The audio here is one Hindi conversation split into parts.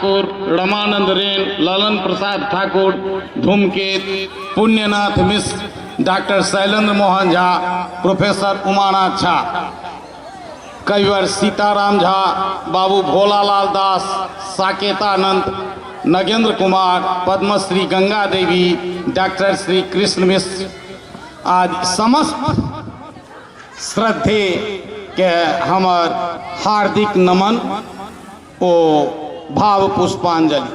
ठाकुर, रमानंद रेन, ललन प्रसाद ठाकुर, धूमकेत, पुण्यनाथ मिश्र, डॉक्टर शैलेंद्र मोहन झा, प्रोफेसर उमानाथ झा, कविवर सीताराम झा, बाबू भोलालाल दास, साकेतानंद, नगेंद्र कुमार, पद्मश्री गंगा देवी, डॉक्टर श्री कृष्ण मिश्र आज समस्त श्रद्धे के हमर हार्दिक नमन ओ भाव पुष्पांजलि।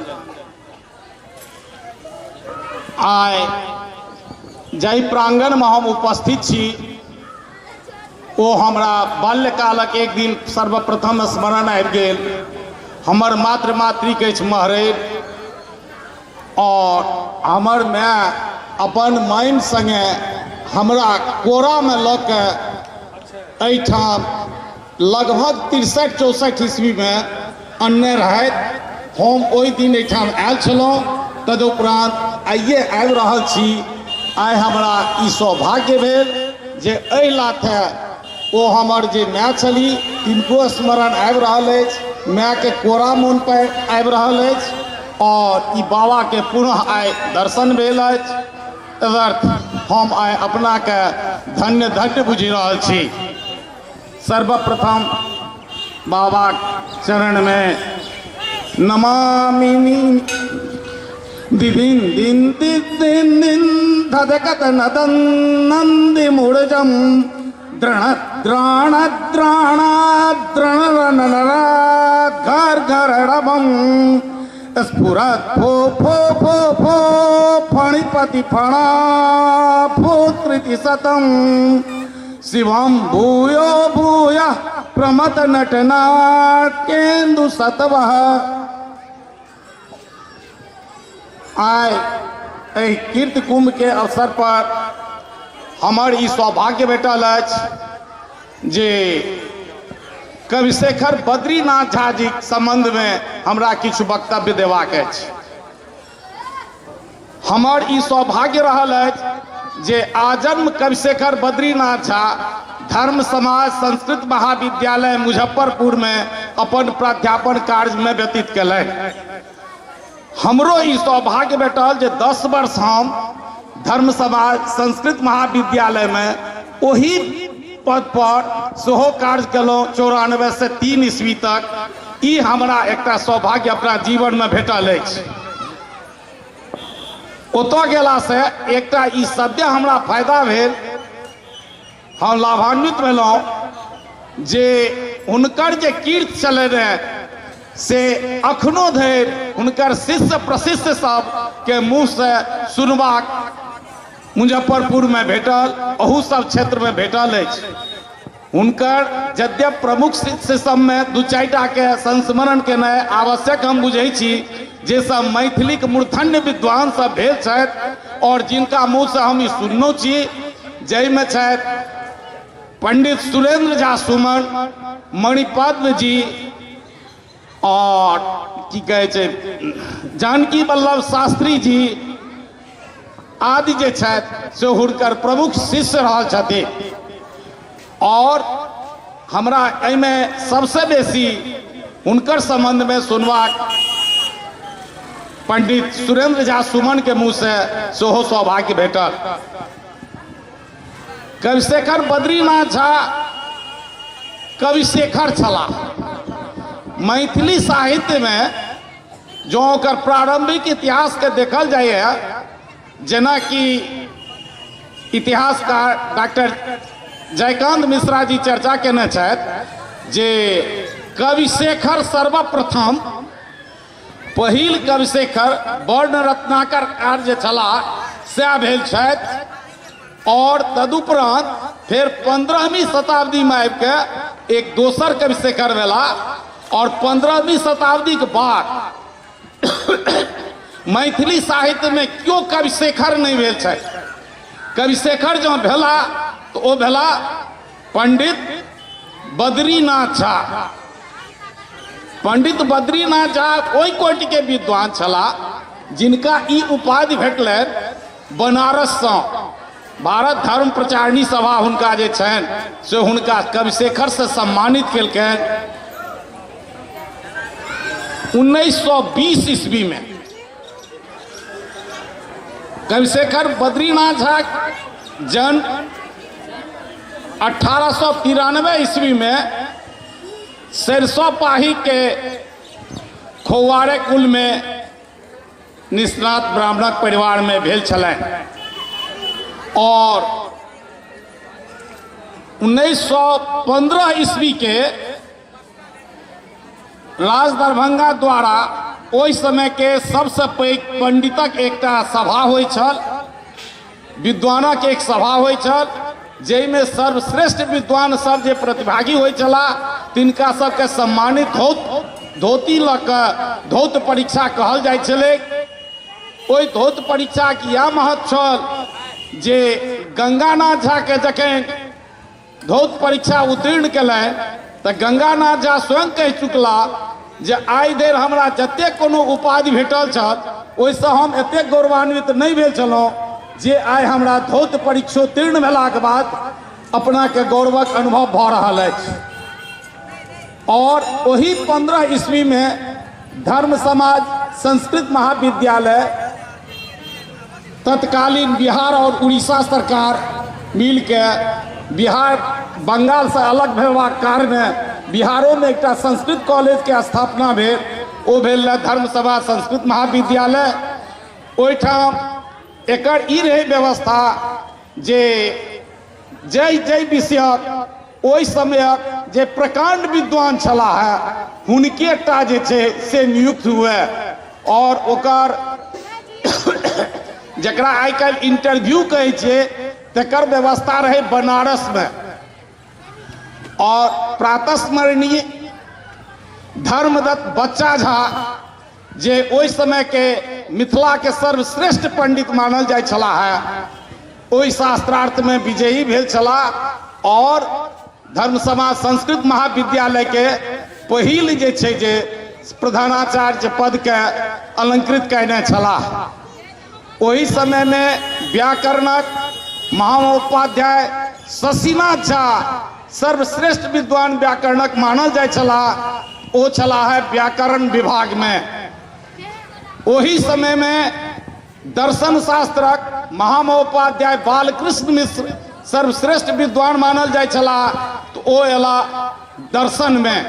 आय जाहि प्रांगण में हम उपस्थित छी ओ हमरा बाल्यकालक एक दिन सर्वप्रथम स्मरण आबि गेल। हमर मातृक अछि महरैर और हमर माय अपन माइन संगे हमरा कोरा में लऽ के एहिठाम लगभग 63-64 ईस्वी में अन्य रहैत। हम ओहि दिन एहिठाम आयल छलहुँ, तदुपरांत आइए आबि रहल छी। आइ हमरा ई सौभाग्य भेल जे एहि लाथे ओ हमर जे माय छली तिनको स्मरण आबि रहल अछि, माय के कोरा मोन पर आबि रहल अछि और ई बाबा के पुनः आइ दर्शन भेल अछि। तदर्थ हम आइ अपना के धन्य धन्य बुझि रहल छी। सर्वप्रथम बाबा चरण में नमामि दिदिन दिन दिन दिन धदकत नदन नंदि मूर्जम द्रण द्राण द्राण द्रण घर घर रबम स्फुरत फो फो फो फो फणिपति फणा पुत्रिति सतम शिवम भूयो भूय प्रमथ नटनाट्येन्दु सतवः। आय एहि कीर्ति कुंभ के अवसर पर हमर ई सौभाग्य भेटल अछि जे कविशेखर बद्रीनाथ झा जी संबंध में हमरा किछु वक्तव्य देबाक अछि। हमर ई सौभाग्य रहल अछि जे आजन्म कविशेखर बद्रीनाथ झा धर्म समाज संस्कृत महाविद्यालय मुजफ्फरपुर में अपन प्राध्यापन कार्य में व्यतीत कयलनि। हमरो ई सौभाग्य भेटल जे 10 वर्ष हम धर्म समाज संस्कृत महाविद्यालय में ओही पद पर सेहो कार्य केलहुँ 94 से 3 ईस्वी तक। ई हमरा एकटा सौभाग्य अपना जीवन में भेटल अछि। ओतऽ गेला से एकटा ई सद्य हमरा फायदा भेल, हम लाभान्वित भेलहुँ जे हुनकर जे कीर्ति चले रहे से अखनो धरि हुनकर शिष्य प्रशिष्य सब के मुँह से सुनबाक मुजफ्फरपुर में भेटल, अहू सब क्षेत्र में भेटल अछि। हुनकर यद्यप प्रमुख शिष्य सब में 2-4 टा के संस्मरण केनाइ आवश्यक हम बुझै छी, जे सब मैथिलीक मूर्धन्य विद्वान सब भेल छथि और जिनका मुँह से हम ई सुनने छी, जाहिमे छथि पंडित सुरेंद्र झा सुमन, मणिपद्म जी और की कहै छै जानकी वल्लभ शास्त्री जी आदि जे छथि से हुनकर प्रमुख शिष्य रहल छथिन। और हमरा एहिमे सबसे बेसी हुनकर संबंध में सुनबाक पंडित सुरेंद्र झा सुमन के मुँह से सेहो सौभाग्य भेटल। कविशेखर बद्रीनाथ झा कविशेखर छलाह। मैथिली साहित्य में जो ओकर प्रारंभिक इतिहास के देखल जाए, जेना कि इतिहासकार डॉक्टर जयकांत मिश्रा जी चर्चा केने छथि जे कविशेखर सर्वप्रथम पहिल कविशेखर वर्ण रत्नाकर कार्य जे छलाह सएह भेल छथि। और तदुपरांत फिर 15वीं शताब्दी में आबि के एक दोसर कविशेखर भेला और 15वीं शताब्दी के बाद मैथिली साहित्य में क्यों कविशेखर नहीं भेल छथि। कविशेखर जो भेला तो वो भेला पंडित बद्रीनाथ झा। पंडित बद्रीनाथ झा ओहि कोटि के विद्वान छलाह जिनका ई उपाधि भेटलनि बनारस से। भारत धर्म प्रचारिणी सभा हुनका जे छनि से हुनका कविशेखर से सम्मानित केलकनि। 1920 ईस्वी में कविशेखर बद्रीनाथ झा जन्म 1893 ईस्वी में सरसोपाही के खोवाड़े कुल में निष्णात ब्राह्मणक परिवार में भेल छलनि और 1915 ईस्वी के राज दरभंगा द्वारा ओहि समय के सबसे पैघ पंडितक एकटा सभा होइ छल, विद्वानक एक सभा होइ छल, जाहिमे सर्वश्रेष्ठ विद्वान सब जे प्रतिभागी होइ छला तिनका सबके सम्मानित धोती लऽ कऽ धौत परीक्षा कहल जाइ छलै। ओहि धौत परीक्षाके इएह महत्व छल जे गंगानाथ झा के जखन धौत परीक्षा उत्तीर्ण कयलनि तऽ गंगानाथ झा स्वयं कहि चुकला जे आइ धरि हमरा जतेक कोनो उपाधि भेटल छल ओहिसँ हम एतेक गौरवान्वित नहीं भेल छलहुँ जे आइ हमरा धौत परीक्षोत्तीर्ण भेलाके बाद अपनाके गौरवक अनुभव भऽ रहल अछि। और वही 15 ईस्वी में धर्म समाज संस्कृत महाविद्यालय तत्कालीन बिहार और उड़ीसा सरकार मिल के बिहार बंगाल से अलग भेलबाक कारणे बिहारों में एक संस्कृत कॉलेज के स्थापना भेल। ओ भेल धर्म सभा संस्कृत महाविद्यालय। ओहिठाम एकर ई रहे व्यवस्था जे जै विषयक ओहि समयक जे प्रकांड विद्वान छला है हुनके टा जे छे से नियुक्त हुए और ओकर जकरा आइ काल्हि इंटरव्यू कहै छै तकर व्यवस्था रहे बनारस में। और प्रातस्मरणीय धर्मदत्त बच्चा झा जे ओहि समय के मिथिला के सर्वश्रेष्ठ पंडित मानल जाय छला है ओहि शास्त्रार्थ में विजयी भेल छला और धर्म समाज संस्कृत महाविद्यालय के पहिल जे छै जे प्रधानाचार्य पद के अलंकृत कयने छला। ओहि समय में व्याकरणक महामहोपाध्याय शशिनाथ झा सर्वश्रेष्ठ विद्वान व्याकरणक मानल जाय छला। ओ छला है व्याकरण विभाग में। ओही समय में दर्शन शास्त्रक महामहोपाध्याय बालकृष्ण मिश्र सर्वश्रेष्ठ विद्वान मानल जाय छला तो ओ एला दर्शन में।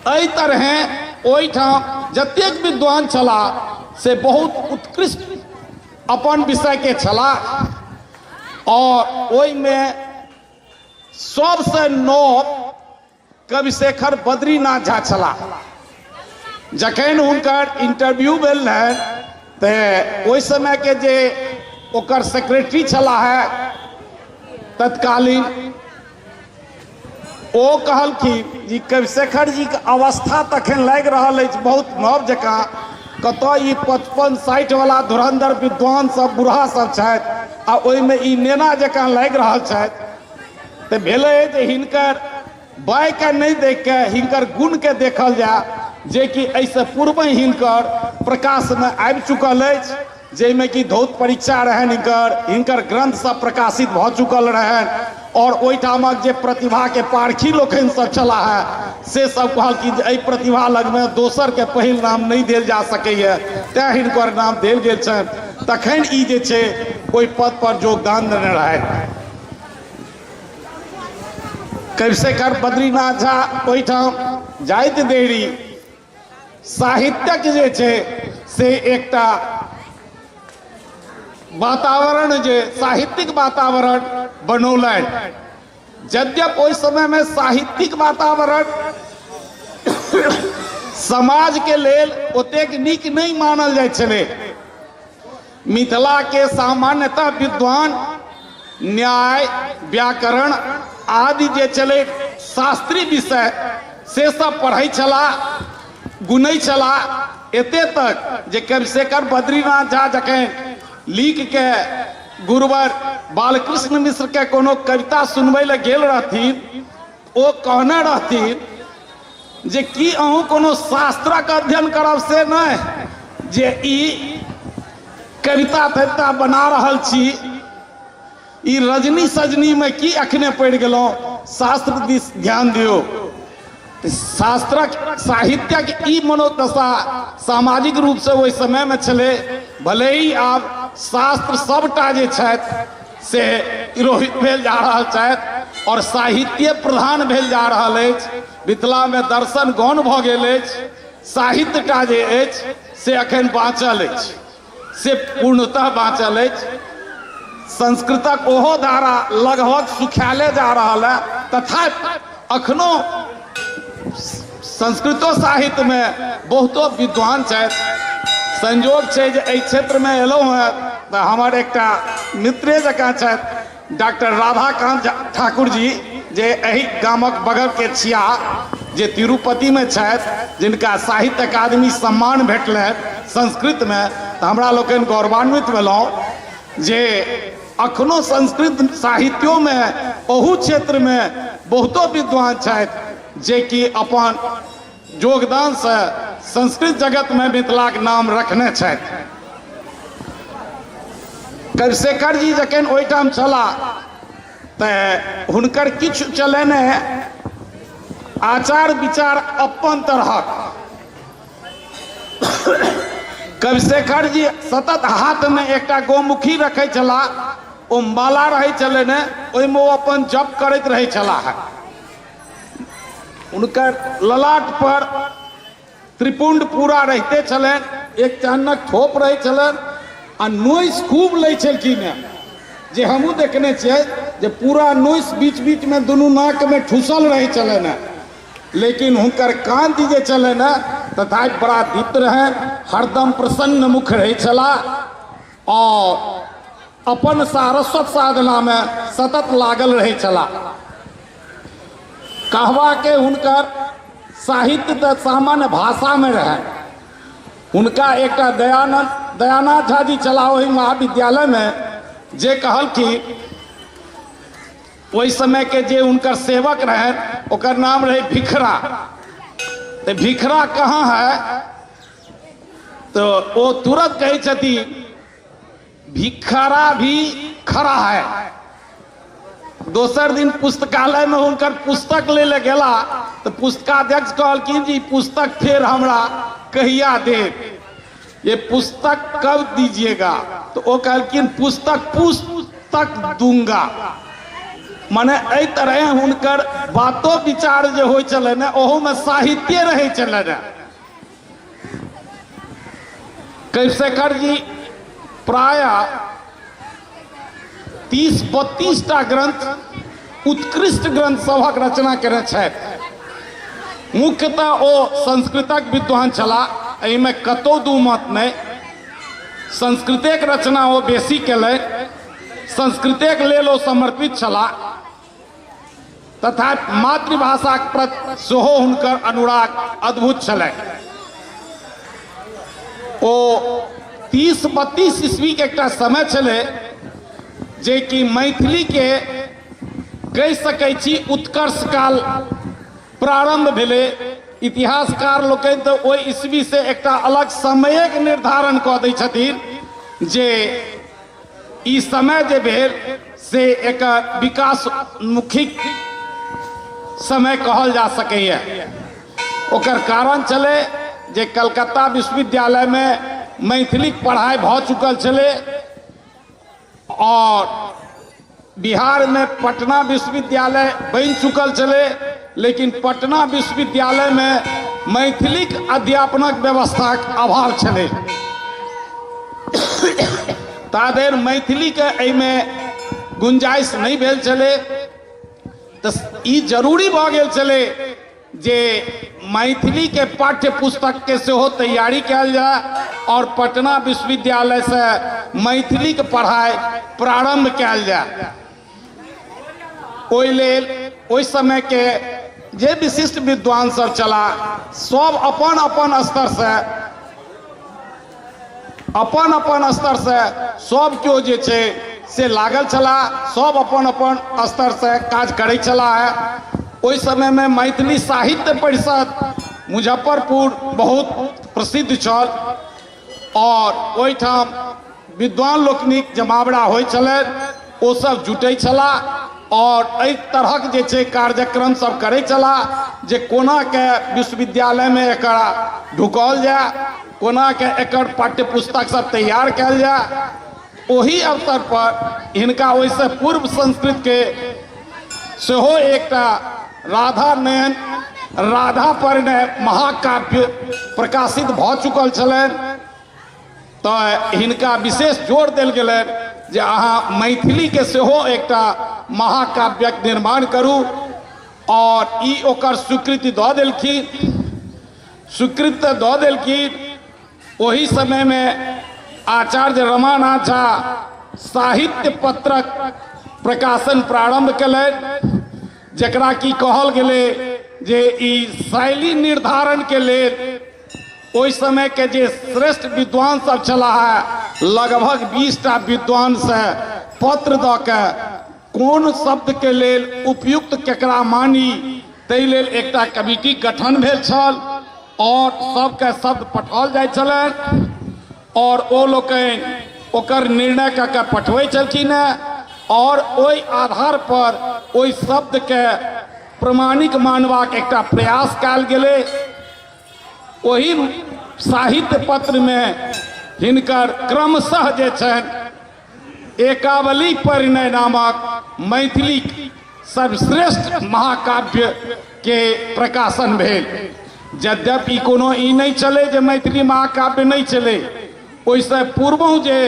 एहि तरह ओहिठाम जतेक विद्वान छला से बहुत उत्कृष्ट अपन विषय के छला और ओहि में सबसे नव कविशेखर बद्रीनाथ झा छला। जखन हुनकर इंटरव्यू भेल रहै तऽ ओहि समय के जे ओकर सेक्रेटरी छला है तत्कालीन ओ कहलखिन जी कविशेखर जी के अवस्था तखन लागि रहल अछि बहुत नव जकाँ, कतऽ ई 55-60 वाला धुरंधर विद्वान सब बूढ़ा सब छथि आ ओहिमे ई नेना जकाँ लागि रहल छथि। तऽ भेलै जे हिनकर बाय के नहीं देख के हिनकर गुण के देखल जाए जे कि एहिसँ पूर्व हिनकर प्रकाश में आबि चुकल अछि, जाहिमे कि धौत परीक्षा रहनि हिनकर ग्रंथ सब प्रकाशित भऽ चुकल रहनि और ओहिठामक जे प्रतिभा के पारखी लोकनि सब छला है से सब कहल कि एहि प्रतिभा लग में दोसर के पहिल नाम नहीं देल जा सकैए तैं हिनकर नाम देल गेल छनि। तखन ई जे छै ओहि पद पर योगदान देने रहथि। कविशेखर बद्रीनाथ झा ओहिठाम जाइत देरी साहित्यक जे छै से एकटा वातावरण जे साहित्यिक वातावरण बनौलनि। यद्यपि ओहि समय में साहित्यिक वातावरण समाज के लेल ओतेक नीक नहीं मानल जाय छलै। मिथिला के सामान्यतः विद्वान न्याय व्याकरण आदि जे चले शास्त्रीय विषय से सब पढ़ै छला गुनै छला। एते तक जे कविशेखर बद्रीनाथ झा जखन लिख के गुरुवर बालकृष्ण मिश्र के कोनो कविता सुनबै लए गेल रहथिन ओ कहने रहथिन जे कि अहूँ कोनो शास्त्रक अध्ययन करब से नहीं जे ई कविता तविता बना रहल छी, ई रजनी सजनी में की अखने पढ़ि गेलहुँ, शास्त्र दिस ध्यान दियो। शास्त्रक साहित्यक ई मनोदशा सामाजिक रूप से ओहि समय में छलै। भले ही आब शास्त्र सबटा जे छथि से तिरोहित भेल जा रहल छथि और साहित्य प्रधान भेल जा रहल अछि। मिथिला में दर्शन गौण भऽ गेल अछि, साहित्यटा जे अछि से अखन बाँचल अछि, से पूर्णतः बाँचल अछि। संस्कृतक ओहो धारा लगभग सुखायले जा रहा है, तथापि अखनो संस्कृतो साहित्य में बहुतो विद्वान छथि। संयोग छै जे एहि क्षेत्र में एलहुँ हैं तो हमर एकटा मित्रे जकाँ छथि डॉक्टर राधाकांत ठाकुर जी, जे एहि गामक बगल के छिया, जे तिरुपति में छथि, जिनका साहित्य अकादमी सम्मान भेटलनि संस्कृत में। तो हमरा लोकनि गौरवान्वित भेलहुँ जे अखनो संस्कृत साहित्यों में ओहू क्षेत्र में बहुतो विद्वान छथि जे कि अपन योगदान से संस्कृत जगत में मिथिलाक नाम रखने छथि। कविशेखर जी जखन ओहिठाम छला तऽ हुनकर किछु चलने आचार विचार अपन तरहक। कविशेखर जी सतत हाथ में एकटा गौमुखी रखे छला, ओ माला रहे छले ने, ओहिमे ओ अपन जप करैत रहे छला है। उनकर ललाट पर त्रिपुंड पूरा रहते छलन, एक चानक थोप रहे छलन आ नोइस खूब लै छलखिन हैं, जे हमहूँ देखने छियै जे पूरा नोइस बीच बीच में दुनू नाक में ठूसल रहे छलन हैं। लेकिन हुनकर कांति जे छलन हैं तथा बड़ा दीप्त रहे, हरदम प्रसन्न मुख रहे छला और अपन सारस्वत साधना में सतत लागल रहे छला। कहवा के हुनकर साहित्य तो सामान्य भाषा में रहे। हुनका एक दयानाथ झा जी चला वही महाविद्यालय में, जे कहल कि वही समय के जे उनकर सेवक रहे ओकर नाम रहे भिखरा। तो भिखरा कहाँ है तो वो तुरंत कहे छथी भिखरा भी खड़ा है। दोसर दिन पुस्तकालय में उनकर पुस्तक ले ले गेला तो पुस्तकाध्यक्ष कहलखिन जी पुस्तक फिर हमरा कहिया दे, ये पुस्तक कब दीजिएगा? तो वो कहलखिन पुस्तक दूंगा। माने एहि तरह हुनकर बातो विचार जे होय छले ने, ओहो में साहित्य रहे छले ने। कविशेखर जी प्राय 30-32 टा ग्रंथ उत्कृष्ट ग्रंथ सभक रचना केने छथि। मुख्यतः ओ संस्कृतक विद्वान छला, एहिमे कतौ दू मत नहीं। संस्कृतेक रचना ओ बेसी केलै, संस्कृतेक लेल ओ समर्पित छला, तथा मातृभाषा प्रति सेहो हुनकर अनुराग अद्भुत छलै। ओ 30-32 ईस्वी के एकटा समय छलै जे कि मैथिली के कहि सकै छी उत्कर्ष काल प्रारंभ भेलै। इतिहासकार लोकनि तो ओहि ईस्वी से एकटा अलग समयक निर्धारण कऽ दै छथिन जे ई समय जे भेल से एक विकासमुखी समय कहल जा सकैए। ओकर कारण छलै जे कलकत्ता विश्वविद्यालय में मैथिलीक पढ़ाई भऽ चुकल छलै और बिहार में पटना विश्वविद्यालय बन चुकल छलै, लेकिन पटना विश्वविद्यालय में मैथिलीक अध्यापनक व्यवस्थाक अभाव छलै। ताधरि मैथिली के एहिमे गुंजाइश नहीं भेल छलै। तो ई जरूरी भऽ गेल छलै जे मैथिली के पाठ्य पुस्तक के सेहो तैयारी कयल जाय और पटना विश्वविद्यालय से मैथिली के पढ़ाई प्रारंभ कयल जाय। ओहि लेल ओहि समय के जे विशिष्ट विद्वान सब चला, सब अपन अपन स्तर से सब केओ जे छै से लागल चला, सब अपन स्तर से काज करै चला है। ओहि समय में मैथिली साहित्य परिषद मुजफ्फरपुर बहुत प्रसिद्ध छल और ओहिठाम विद्वान लोकनिक जमावड़ा होइ छलै, ओ सब जुटै छला और एहि तरहक जे छै कार्यक्रम सब करै छला। जे कोना के विश्वविद्यालय में एकरा ढुकल जाए, कोना के एकर पाठ्य पुस्तक सब तैयार कल जाए। वही अवसर पर इनका वैसे पूर्व संस्कृत के सेहो एकटा राधा नयन राधा परिणय महाकाव्य प्रकाशित भ चुकल छलनि। तो हिनका विशेष जोर देल गेलनि जे अहाँ मैथिली के सेहो एकटा महाकाव्यक निर्माण करू, और ई ओकर स्वीकृति दऽ देलखिन। स्वीकृति दऽ देलखिन। वही समय में आचार्य रमानाथ झा साहित्य पत्रक प्रकाशन प्रारंभ कयलनि, जकरा की कहल गेलै जे ई शैली निर्धारण के लेल ओहि समय के जे श्रेष्ठ विद्वान सब छला है, लगभग 20टा विद्वान से पत्र दऽ के कोन शब्द के लेल उपयुक्त केकरा मानी ताहि लेल एकटा कमिटी गठन भेल छल, और सबके शब्द पठाओल जाइ छलनि, और ओ लोकनि ओकर निर्णय कऽ के पठबै छलखिन हैं, और ओहि आधार पर ओहि शब्द के प्रमाणिक मानबाक एकटा प्रयास कयल गेलै। वही साहित्य पत्र में हिनकर क्रमशः जे छनि एकावली परिणय नामक मैथिली सर्वश्रेष्ठ महाकाव्य के प्रकाशन भेल। यद्यपि कोनो ई नहीं चले जे मैथिली महाकाव्य नहीं चले, ओहिसँ पूर्वों जे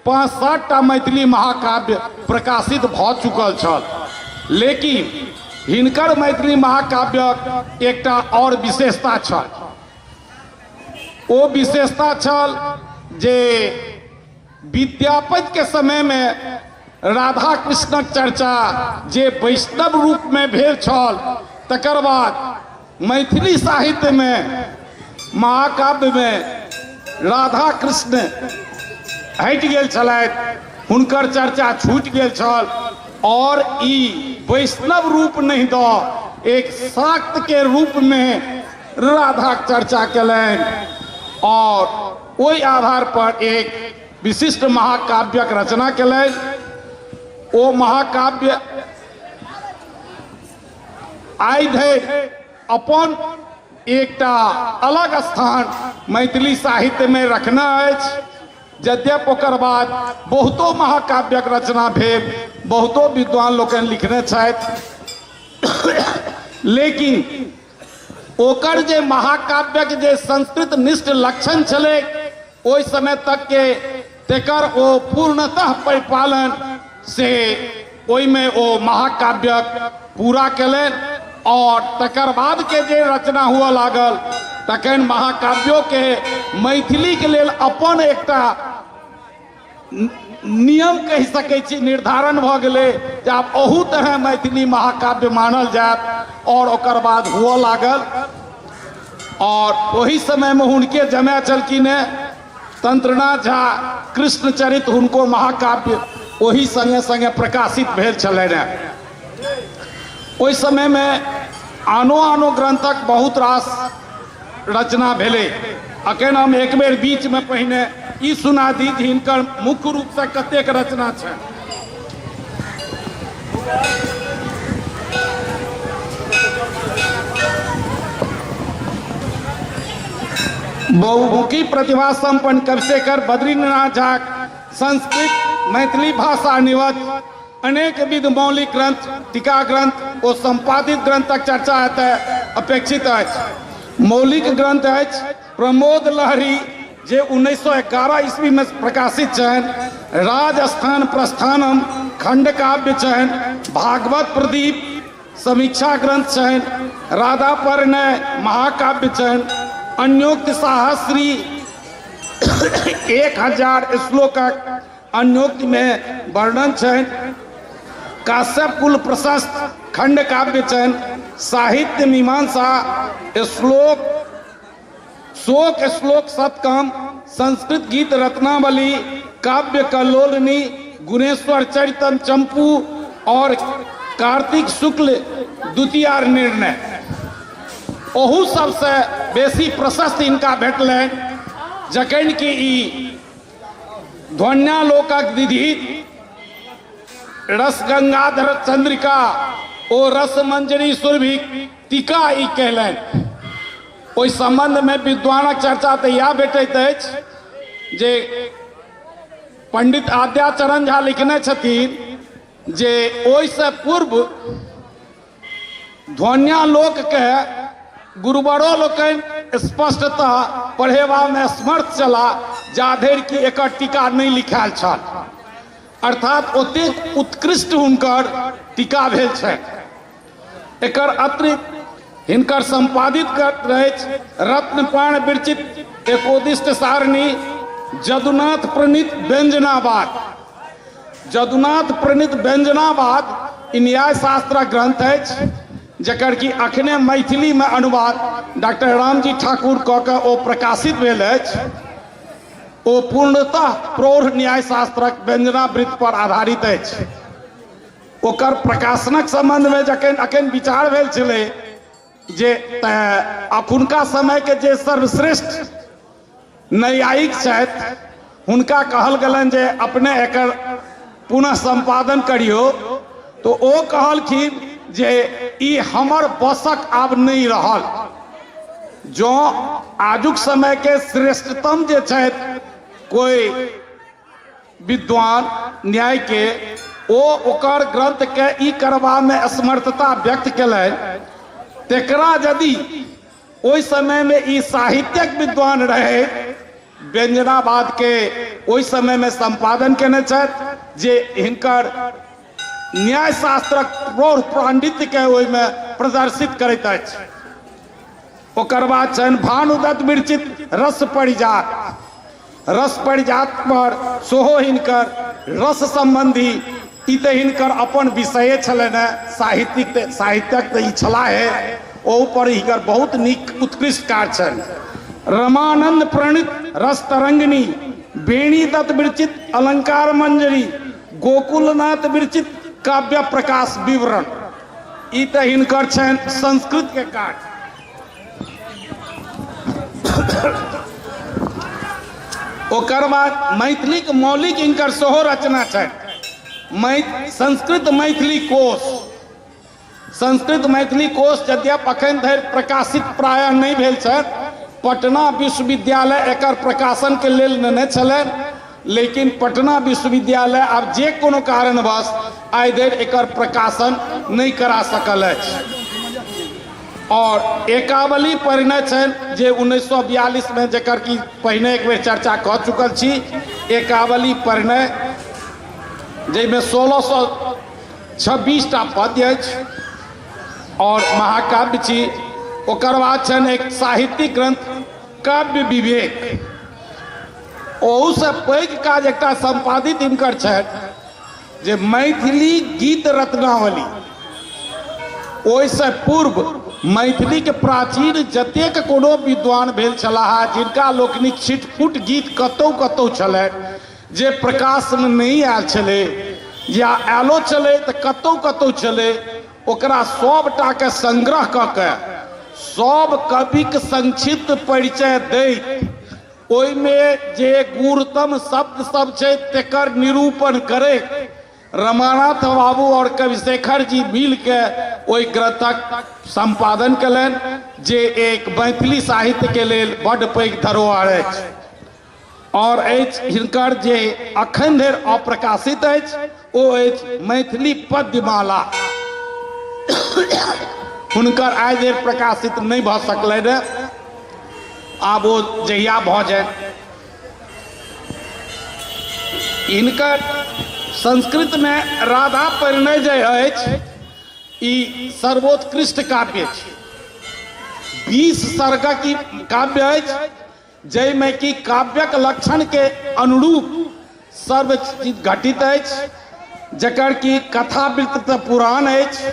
5-7टा मैथिली महाकाव्य प्रकाशित भ चुकल छल, लेकिन हिनकर मैथिली महाकाव्यक एकटा और विशेषता छल। ओ विशेषता छल जे विद्यापति के समय में राधा कृष्णक चर्चा जे वैष्णव रूप में भेल छल, तकर बाद मैथिली साहित्य में महाकाव्य में राधा कृष्ण हटि गेल छलथि, हुनकर चर्चा छूटि गेल छल, और ई वैष्णव रूप नहीं दऽ एक शाक्त के रूप में राधा चर्चा कयलनि, और ओहि आधार पर एक विशिष्ट महाकाव्यक रचना कयलनि। ओ महाकाव्य आइ धरि अपन एकटा अलग स्थान मैथिली साहित्य में रखना अछि। यद्यपि ओकर बाद बहुतो महाकाव्यक रचना भेल, बहुतो विद्वान लोकनि लिखने छथि, लेकिन ओकर जे महाकाव्यक जे संस्कृत निष्ठ लक्षण छलै, ओहि समय तक के तेकर ओ पूर्णतः परिपालन से ओहिमे ओ महाकाव्यक पूरा कयलनि, और तकर बाद के जे रचना हुआ लागल तखन महाकाव्यों के मैथिली के लेल अपन एकटा नियम कहि सकै छी निर्धारण भ गेलै जे आब ओहू तरह मैथिली महाकाव्य मानल जायत, और ओकर बाद हुआ लागल। और वही समय में हुनके जमाय छलखिन हैं तंत्रनाथ झा कृष्णचरित, हुनको महाकाव्य वही संगे संगे प्रकाशित भेल छलनि हैं। ओहि समय में आनो ग्रंथक बहुत रास रचना भेलै। अखन हम एक बेर बीच में पहिने ई सुना दी जे हिनकर मुख्य रूप से कतेक रचना छै। बहुमुखी प्रतिभा संपन्न कविशेखर बद्रीनाथ झा संस्कृत मैथिली भाषा निवत अनेक विध मौलिक ग्रंथ टीका ग्रंथ और संपादित ग्रंथक चर्चा हेतै अपेक्षित अछि। मौलिक ग्रंथ अछि प्रमोद लहरी जे 1911 ईस्वी में प्रकाशित छनि, राजस्थान प्रस्थानम खंड काव्य छनि, भागवत प्रदीप समीक्षा ग्रंथ छनि, राधा परिणय महाकाव्य छनि, अन्योक्त साहस्री 1000 श्लोकक अन्योक्त में वर्णन छनि, काश्यप कुल प्रशस्त खंड काव्य छनि, साहित्य मीमांसा श्लोक शोक श्लोक शतकम, संस्कृत गीत रत्नावली, काव्य कल्लोलनी, गुणेश्वर चरितम चंपू और कार्तिक शुक्ल द्वितीय निर्णय। ओहू सबसे बेसी प्रशस्त इनका भेटलनि, जखन कि ई ध्वन्यालोकक विधित रस गंगाधर चंद्रिका ओ रस मंजरी सुरभि टीका ई कहलनि। ओहि संबंध में विद्वानक चर्चा तऽ इएह भेटैत अछि जे पंडित आद्याचरण झा लिखने छथिन जे ओहिसँ पूर्व ध्वन्यालोक के गुरुवरो लोकनि स्पष्टतः पढ़ेबा में समर्थ चला जाधरि कि एकर टीका नहीं लिखायल छल, अर्थात ओतेक उत्कृष्ट हुनकर टीका भेल छै। एकर अतिरिक्त हिनकर संपादित रहे रत्नपाण विरचित एकोदिष्ट सारणी, जदुनाथ प्रणीत व्यंजनावाद। जदुनाथ प्रणीत व्यंजनावाद ई न्याय शास्त्र ग्रंथ अछि जकर कि अखने मैथिली में अनुवाद डॉक्टर रामजी ठाकुर कऽ के ओ प्रकाशित भेल अछि। ओ पूर्णतः प्रौढ़ न्याय शास्त्रक व्यंजनावृत्त पर आधारित अछि। ओकर प्रकाशनक संबंध में जखन अखन विचार भेल छलै जे अखुनका समय के जे सर्वश्रेष्ठ न्यायिक छथि हुनका कहल गेलनि जे अपने एकर पुनः संपादन करियो, तो ओ कहलखिन जे ई हमर बसक आब नहीं रहल। जो आजुक समय के श्रेष्ठतम जे छथि कोई विद्वान न्याय के ओ ओकर ग्रंथ के ई करबा में असमर्थता व्यक्त कयलनि, तेकरा यदि ओहि समय में ई साहित्यक विद्वान रहे व्यंजनावाद के ओहि समय में संपादन केने छथि जे हिनकर न्याय शास्त्रक प्रौढ़ पांडित्य के ओहि में प्रदर्शित करैत अछि। ओकर बाद छनि भानुदत्त विरचित रस परिजात। रस परिजात पर सेहो हिनकर रस संबंधी ई तऽ हिनकर अपन विषय छलनि हैं, साहित्यक तऽ ई छलाहे, ओहि पर हिनकर बहुत नीक उत्कृष्ट कार्य छनि। रमानंद प्रणीत रस तरंगिनी, बेणी दत्त विरचित अलंकार मंजरी, गोकुलनाथ विरचित काव्य प्रकाश विवरण, ई तऽ हिनकर छनि संस्कृत के कार्य। ओकर बाद मैथिली के मौलिक हिनकर सेहो रचना छनि। संस्कृत मैथिली कोश। संस्कृत मैथिली कोश यद्यपि अखन धरि प्रकाशित प्रायः नहीं भेल छथि, पटना विश्वविद्यालय एकर प्रकाशन के लेल नेने छलनि, लेकिन पटना विश्वविद्यालय आब जे कोनो कारणवश आइ धरि एकर प्रकाशन नहीं करा सकल अछि। और एकावली परिणय छनि जे 1942 में जकर कि पहिने एक बेर चर्चा कऽ चुकल छी। एकावली परिणय जैमे 1626 टा पद्य अछि और महाकाव्य छी। ओकर बाद छनि एक साहित्यिक ग्रंथ काव्य विवेक। ओहू से पैघ काज एकटा संपादित हिनकर छथि जे मैथिली गीत रत्नावली। ओहिसँ पूर्व मैथिली के प्राचीन जतेक कोनो विद्वान भेल छलाह जिनका लोकनिक छिटपुट गीत कतौ कतौ छलनि जे प्रकाश में नहीं आयल छले या आयलो छले तो कतौ कतौ छले, ओकरा सबटा के संग्रह कऽ के सब कविक संक्षिप्त परिचय दैत ओहिमे जे गुरुतम शब्द सब छै तेकर निरूपण करे रमानाथ बाबू और कविशेखर जी मिल के ओहि ग्रंथक संपादन कयलनि जे एक मैथिली साहित्य के लेल बड़ पैघ धरोहर अछि। और हिनकर जे अखन धरि अप्रकाशित अछि ओ अछि मैथिली पद्यमाला। हुनकर आइ धरि प्रकाशित नहीं भऽ सकलै रे, आब ओ जहिया भऽ जाए। हिनकर संस्कृत में राधा परिणय जे अछि ई सर्वोत्कृष्ट काव्य छै। 20 सर्गक ई काव्य अछि जैमे कि काव्यक लक्षण के अनुरूप सर्व चीज घटित अछि, जकर कि कथावृत्त पुराण अछि,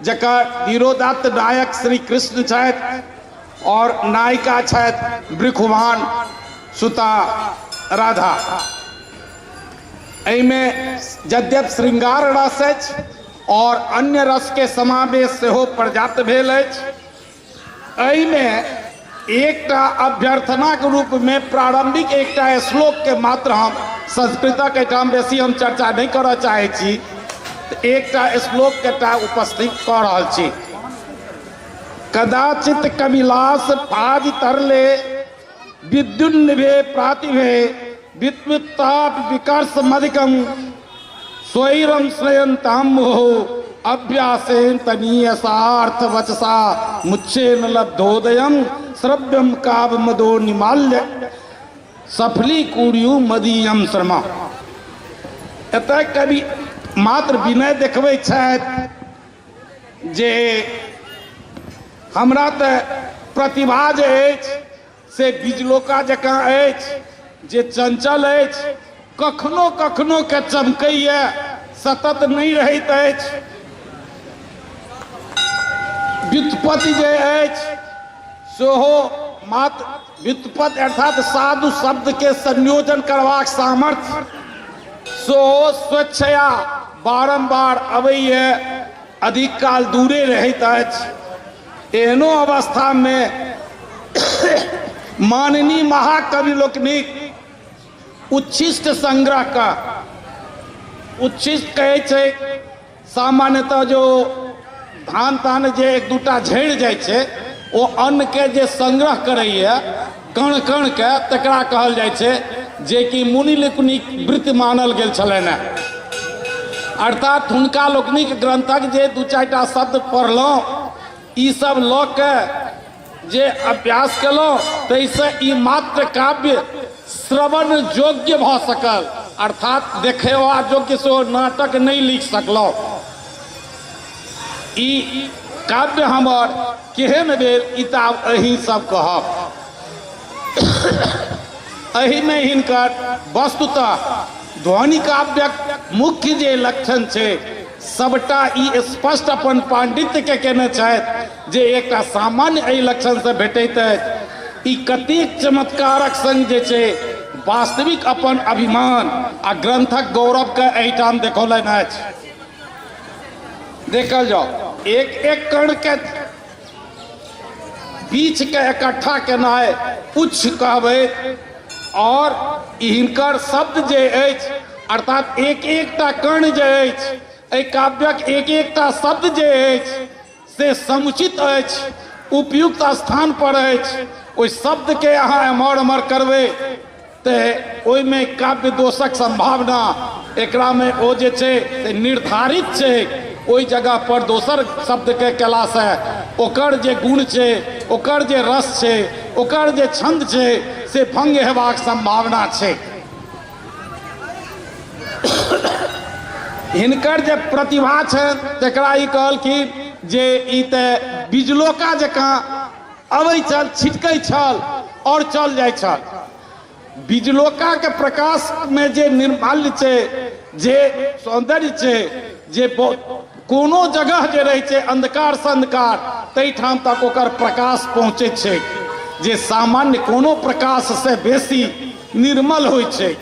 जकर धीरोदत्त नायक श्री कृष्ण छथि और नायिका छथि बृखवान सुता राधा। एहिमे यद्यपि श्रृंगार रस अछि और अन्य रस के समावेश सेहो पर्याप्त भेल अछि। एहिमे एकटा अभ्यर्थना के रूप में प्रारंभिक एकटा श्लोक के मात्र हम संस्कृतक एहिठाम बेसी हम चर्चा नहीं करऽ चाहै छी, एकटा श्लोक के उपस्थित कऽ रहल छी। कदाचित कविलास फाज तरले विद्युन्निभे प्रातिभे वित्ताप विकर्ष मधिकम स्वैरम श्रयंताम हो अभ्यासेन तनीयसार्थ वचसा मुच्छेन लब्धोदयम श्रव्यम काव मदो निमाल्य सफली कुड़ियु मदीयम शर्मा। एतय कवि मात्र विनय देखबै छथि जे हमरा तऽ प्रतिभा जे अछि से बिजलोका जकाँ अछि, जे चंचल अछि, कखनो कखनो के चमकैया, सतत नहीं रहैत अछि। व्युत्पत्ति जे अछि सेहो मात्र व्युत्पत्ति अर्थात साधु शब्द के संयोजन करबाक सामर्थ्य सेहो स्वेच्छया बारंबार अबैया, अधिक काल दूरे रहैत अछि। एहनो अवस्था में माननीय महाकवि लोकनिक उच्छिष्ट संग्रह का उच्छिष्ट कहै छै सामान्यतः जो धान तान जे एक दूटा झड़ि जाइ छै ओ अन्न के जे संग्रह करैया कण कण के तकरा कहल जाइ छै, जे कि मुनि लोकनिक वृत्ति मानल गेल छलनि हैं। अर्थात हुनका लोकनिक ग्रंथक जे दू चारि टा शब्द पढ़लहुँ, ई सब लऽ के जे अभ्यास केलहुँ, ताहिसँ ई मात्र काव्य श्रवण योग्य भऽ सकल, अर्थात देखेवा योग्य सेहो नाटक नहीं लिख सकलहुँ। ई काव्य हमर केहन भेल ई तऽ आब अहीं सब कहब। एहि में हिनकर वस्तुतः ध्वनि काव्यक मुख्य जे लक्षण छै सबटा ई स्पष्ट अपन पांडित्य के केने छथि, जे एकटा सामान्य एहि लक्षण से भेटैत अछि। ई कतेक चमत्कारक संग जे छै वास्तविक अपन अभिमान आ ग्रंथक गौरव के एहिठाम देखौलनि अछि। देखल जाओ, एक एक कण के बीच के इकट्ठा केनाइ उच्च कहबै, और हिनकर शब्द जे अछि अर्थात एक एकटा कण जे अछि, एहि काव्यक एक एकटा शब्द जे अछि से समुचित अछि, उपयुक्त स्थान पर अछि। ओहि शब्द के अहाँ एम्हर एम्हर करबै तऽ ओहिमे काव्य दोषक संभावना एकरा में ओ जे छै से निर्धारित छै। ओहि जगह पर दोसर शब्द के केला से ओकर जे गुण छै, ओकर जे रस छै, ओकर जे छंद छै से भंग हेबाक संभावना छै। हिनकर जे प्रतिभा छै तकरा ई कहलखिन जे ई तऽ बिजलोका जकाँ अबै छल, छिटकै छल और चल जाइ छल। बिजलोका के प्रकाश में जे निर्माल्य छै, जे सौंदर्य छै, जे कोनो जगह जे रहै छै अंधकार से अंधकार, तै ठाम तक ओकर प्रकाश पहुँचे छै, जे सामान्य कोनो प्रकाश से बेसी निर्मल होइ छै।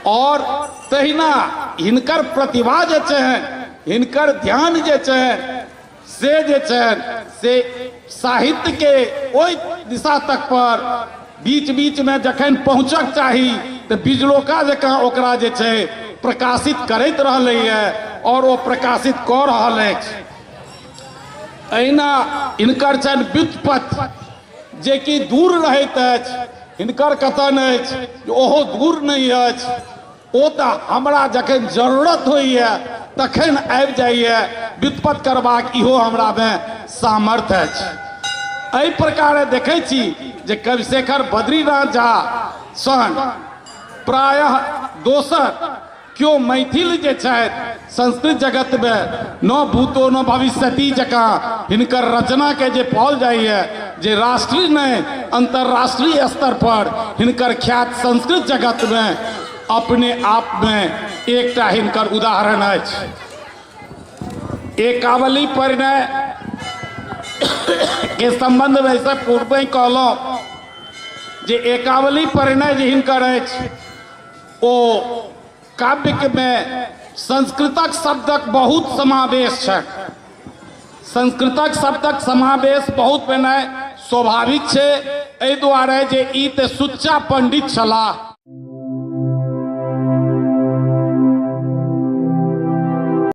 और तहिना हिनकर प्रतिभा जे छै, हिनकर ध्यान जे छै से जे छै से साहित्य के ओहि दिशा तक पर बीच बीच में जखन पहुँचक चाही तऽ बिजलोका जकाँ ओकरा जे छै प्रकाशित करैत रहलैए और वो प्रकाशित कऽ रहल अछि। अहिना हिनकर छनि व्युत्पत्ति जे कि दूर रहैत अछि, हिनकर कथन अछि जे ओहो दूर नहीं अछि, ओ तऽ हमरा जखन जरूरत होइए तखन आबि जाइए, व्युत्पत्ति करबाक इहो हमरा में सामर्थ्य अछि। एहि प्रकारे देखै छी जे कविशेखर बद्रीनाथ झा सन प्रायः दोसर क्यों मैथिल जे छथि संस्कृत जगत में न भूतो न भविष्यति जकाँ हिनकर रचना के जे पाओल जाइए, जे राष्ट्रीय नहीं अंतर्राष्ट्रीय स्तर पर हिनकर ख्यात संस्कृत जगत में अपने आप में एकटा हिनकर उदाहरण अछि। एकावली परिणय के संबंध में से पूर्व कहलहुँ जे एकावली परिणय जे हिनकर अछि ओ काव्य में संस्कृतक शब्दक बहुत समावेश है। संस्कृतक शब्दक समावेश बहुत भेनाइ स्वाभाविक छै, एहि दुआरे जे ई तऽ सुच्चा पंडित छलाह,